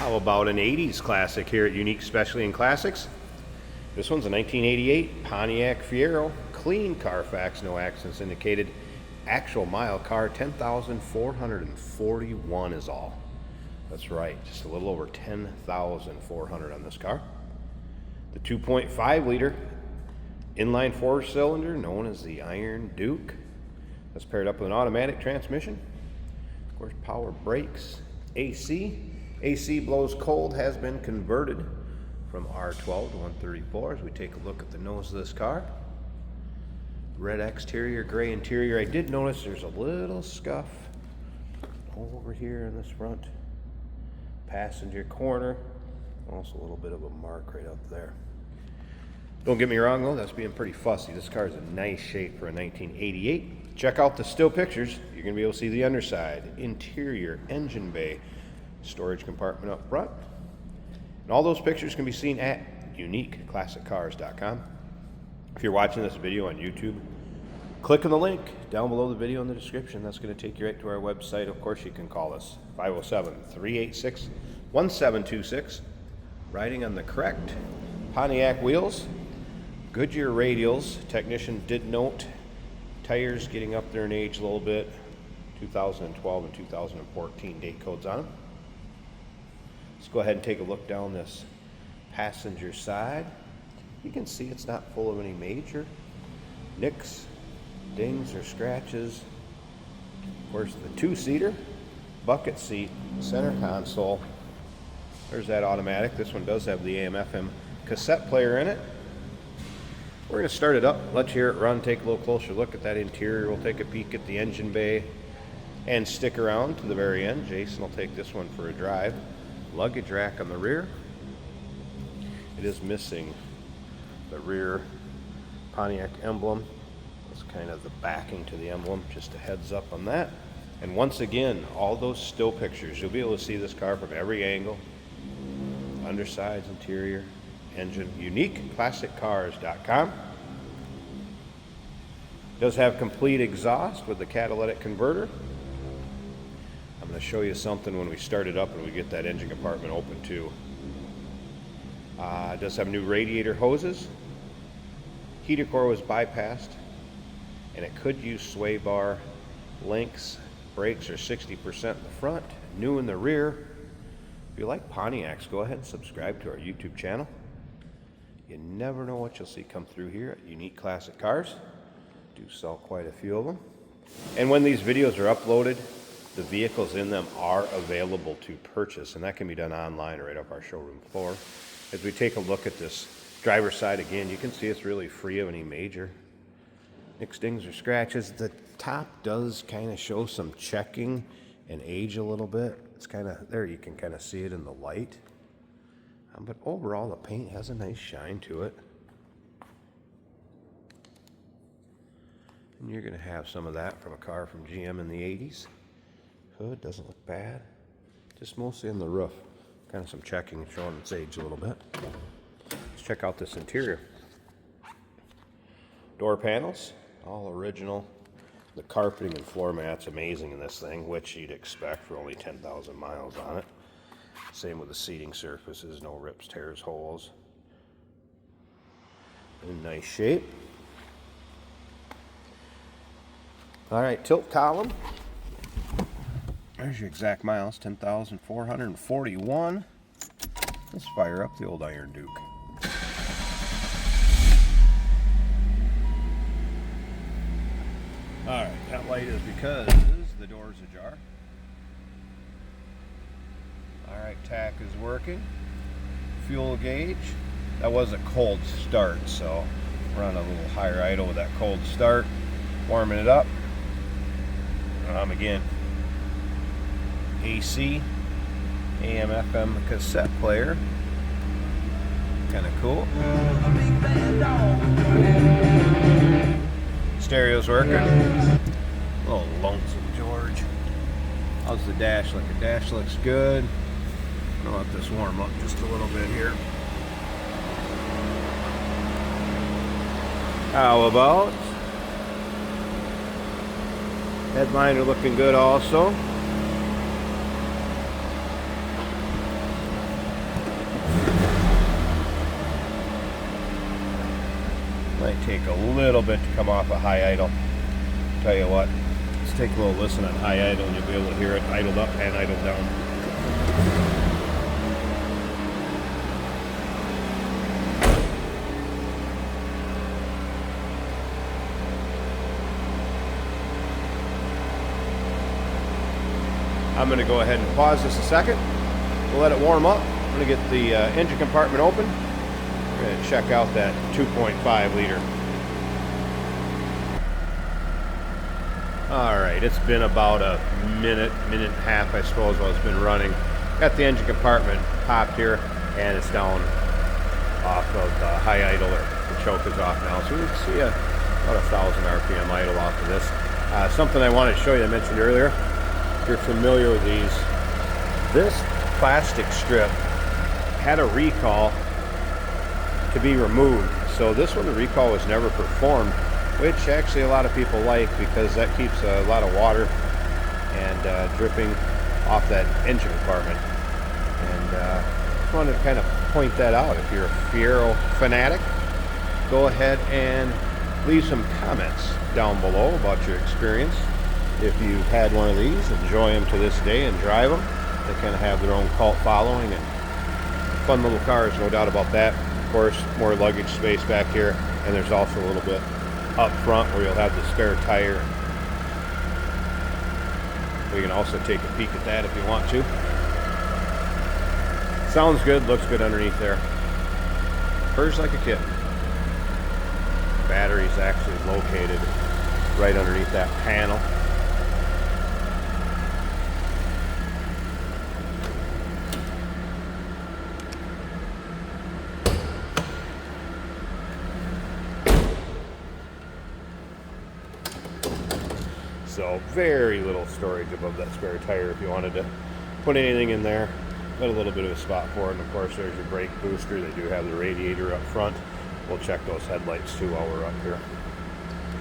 How about an 80s classic here at Unique Specialty and Classics? This one's a 1988 Pontiac Fiero, clean Carfax, no accidents indicated. Actual mile car, 10,441 is all. That's right, just a little over 10,400 on this car. The 2.5 liter inline four cylinder known as the Iron Duke. That's paired up with an automatic transmission. Of course, power brakes, AC. AC blows cold, has been converted from R12 to 134 as we take a look at the nose of this car. Red exterior, gray interior. I did notice there's a little scuff over here in this front passenger corner. Also a little bit of a mark right up there. Don't get me wrong though, that's being pretty fussy. This car is in nice shape for a 1988. Check out the still pictures. You're going to be able to see the underside, interior, engine bay, storage compartment up front. And all those pictures can be seen at uniqueclassiccars.com. If you're watching this video on YouTube, click on the link down below the video in the description. That's going to take you right to our website. Of course, you can call us 507-386-1726. Riding on the correct Pontiac wheels, Goodyear radials. Technician did note tires getting up there in age a little bit. 2012 and 2014 date codes on them. Let's go ahead and take a look down this passenger side. You can see it's not full of any major nicks, dings, or scratches. Of course, the two-seater, bucket seat, center console. There's that automatic. This one does have the AM/FM cassette player in it. We're going to start it up, let you hear it run, take a little closer look at that interior. We'll take a peek at the engine bay and stick around to the very end. Jason will take this one for a drive. Luggage rack on the rear. It is missing the rear Pontiac emblem. It's kind of the backing to the emblem, just a heads up on that. And once again, all those still pictures, you'll be able to see this car from every angle. Undersides, interior, engine. UniqueClassicCars.com. Does have complete exhaust with the catalytic converter. I'm going to show you something when we start it up and we get that engine compartment open too. It does have new radiator hoses. Heater core was bypassed, and it could use sway bar links. Brakes are 60% in the front, new in the rear. If you like Pontiacs, go ahead and subscribe to our YouTube channel. You never know what you'll see come through here at Unique Classic Cars. Do sell quite a few of them. And when these videos are uploaded, the vehicles in them are available to purchase, and that can be done online or right off our showroom floor. As we take a look at this driver's side again, you can see it's really free of any major nicks, dings, or scratches. The top does kind of show some checking and age a little bit. It's kind of, there you can kind of see it in the light. But overall, the paint has a nice shine to it. And you're going to have some of that from a car from GM in the 80s. Hood doesn't look bad. Just mostly in the roof. Kind of some checking showing its age a little bit. Let's check out this interior. Door panels, all original. The carpeting and floor mat's amazing in this thing, which you'd expect for only 10,000 miles on it. Same with the seating surfaces, no rips, tears, holes. In nice shape. All right, tilt column. There's your exact miles, 10,441. Let's fire up the old Iron Duke. All right, that light is because the door's ajar. All right, tack is working. Fuel gauge. That was a cold start, so we're on a little higher idle with that cold start. Warming it up. Again, AC, AM/FM cassette player. Kind of cool. Stereo's working. A little lonesome George. How's the dash look? The dash looks good. I'll let this warm up just a little bit here. How about headliner looking good also. Might take a little bit to come off a high idle. Tell you what, let's take a little listen on high idle and you'll be able to hear it idled up and idled down. I'm going to go ahead and pause this a second. We'll let it warm up. I'm going to get the engine compartment open. We're going to check out that 2.5 liter. Alright, it's been about a minute and a half, I suppose, while it's been running. Got the engine compartment popped here, and it's down off of high idle, or the choke is off now. So we can see about 1,000 RPM idle off of this. Something I wanted to show you, I mentioned earlier, if you're familiar with these, this plastic strip had a recall to be removed. So this one, the recall was never performed, which actually a lot of people like because that keeps a lot of water and dripping off that engine compartment. And just wanted to kind of point that out. If you're a Fiero fanatic, go ahead and leave some comments down below about your experience. If you've had one of these, enjoy them to this day and drive them. They kind of have their own cult following and fun little cars, no doubt about that. Of course, more luggage space back here, and there's also a little bit up front where you'll have the spare tire. We can also take a peek at that if you want to. Sounds good, looks good underneath there. Purrs like a kitten. Battery's actually located right underneath that panel. So very little storage above that spare tire if you wanted to put anything in there. Got a little bit of a spot for it, and of course there's your brake booster. They do have the radiator up front. We'll check those headlights too while we're up here.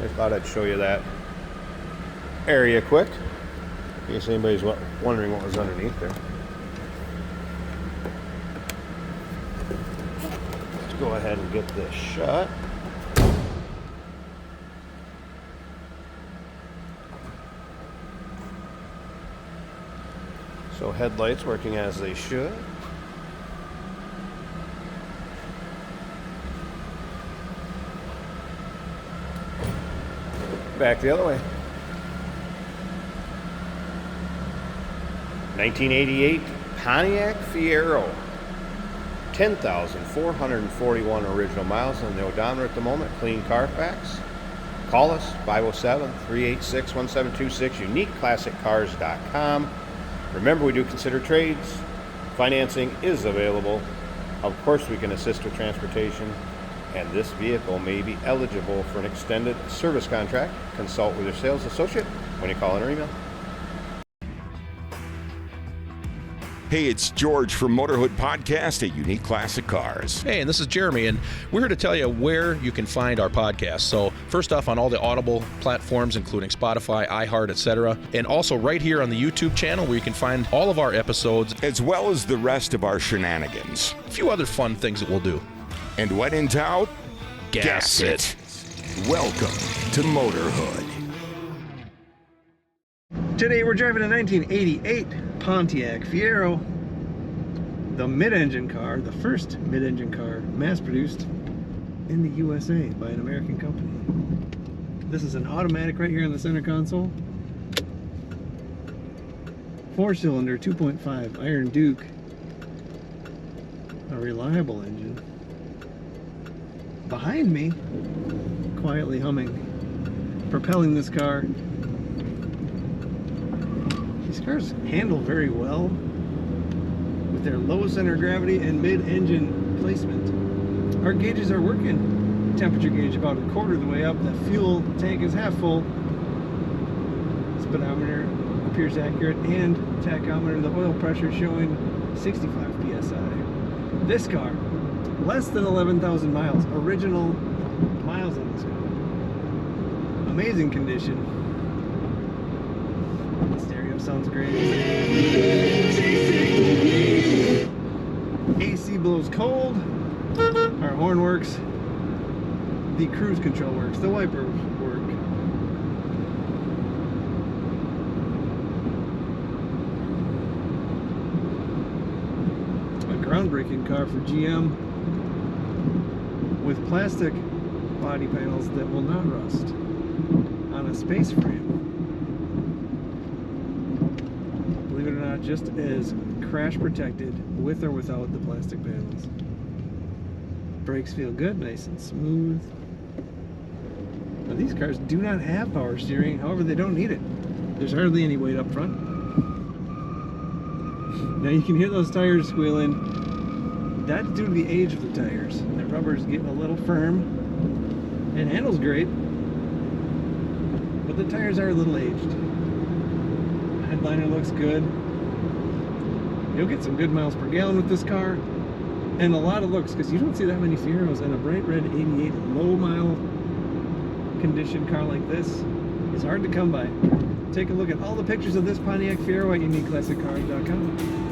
I thought I'd show you that area quick, in case anybody's wondering what was underneath there. Let's go ahead and get this shut. So headlights working as they should. Back the other way. 1988 Pontiac Fiero. 10,441 original miles on the odometer at the moment. Clean Carfax. Call us, 507-386-1726, uniqueclassiccars.com. Remember, we do consider trades. Financing is available. Of course, we can assist with transportation. And this vehicle may be eligible for an extended service contract. Consult with your sales associate when you call in or email. Hey, it's George from Motorhood Podcast at Unique Classic Cars. Hey, and this is Jeremy, and we're here to tell you where you can find our podcast. So first off, on all the Audible platforms, including Spotify, iHeart, etc., and also right here on the YouTube channel where you can find all of our episodes, as well as the rest of our shenanigans. A few other fun things that we'll do. And when in doubt, gas it. Welcome to Motorhood. Today we're driving a 1988 Pontiac Fiero, the mid-engine car, the first mid-engine car mass-produced in the USA by an American company. This is an automatic right here in the center console. 4-cylinder, 2.5 Iron Duke. A reliable engine. Behind me, quietly humming, propelling this car. These cars handle very well with their low center gravity and mid-engine placement. Our gauges are working. Temperature gauge about a quarter of the way up. The fuel tank is half full. Speedometer appears accurate, and tachometer, the oil pressure showing 65 psi. This car, less than 11,000 miles. Original miles on this car. Amazing condition. Stereo sounds great. AC blows cold. Our horn works. the cruise control works, the wipers work. A groundbreaking car for GM with plastic body panels that will not rust on a space frame. Believe it or not, just as crash protected with or without the plastic panels. Brakes feel good, nice and smooth. Now these cars do not have power steering, however they don't need it. There's hardly any weight up front. Now you can hear those tires squealing. That's due to the age of the tires. The rubber's getting a little firm. It handles great, but the tires are a little aged. Headliner looks good. You'll get some good miles per gallon with this car, and a lot of looks, because you don't see that many Fieros, and a bright red 88 low mile condition car like this is hard to come by. Take a look at all the pictures of this Pontiac Fiero at uniqueclassiccars.com.